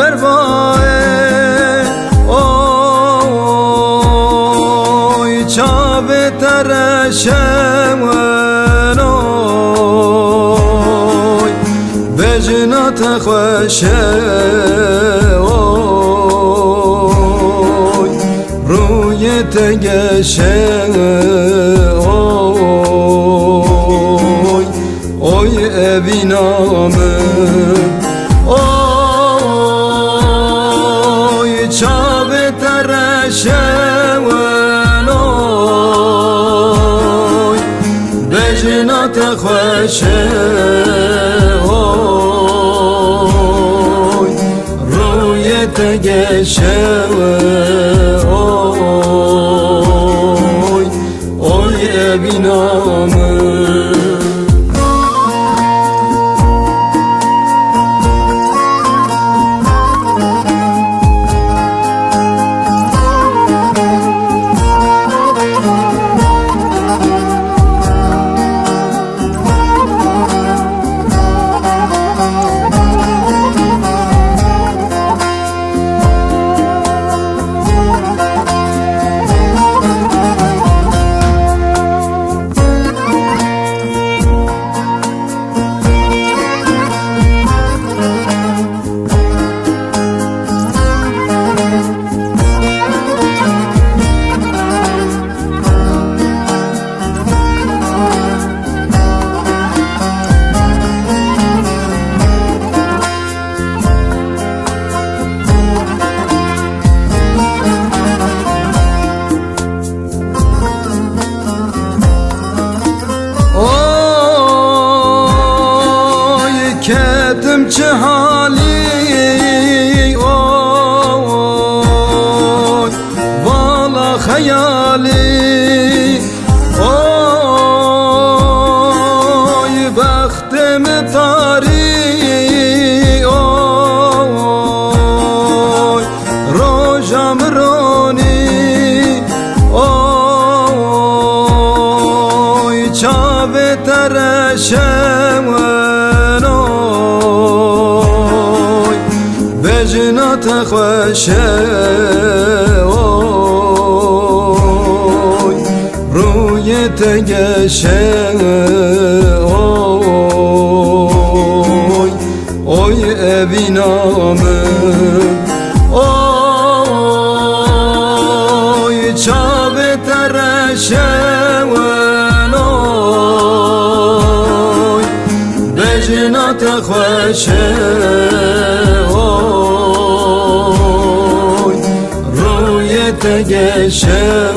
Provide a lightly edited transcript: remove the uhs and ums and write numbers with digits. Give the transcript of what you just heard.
بروای اوی چا بترشم اوی بجنات خوشه اوی روی تگشه اوی ابینامه اوی چا بترشم اوی بجنات خوشه اوی روی تگشه اوی ابینامه کدم چه حالی اوی والا خیالی اوی بختم تاری اوی روزم رونی اوی چا بترشم بجنات خوشه اوی روی تگشه اوی ابینامه اوی چا بترشم اوی بجنات خوشه روی تگشه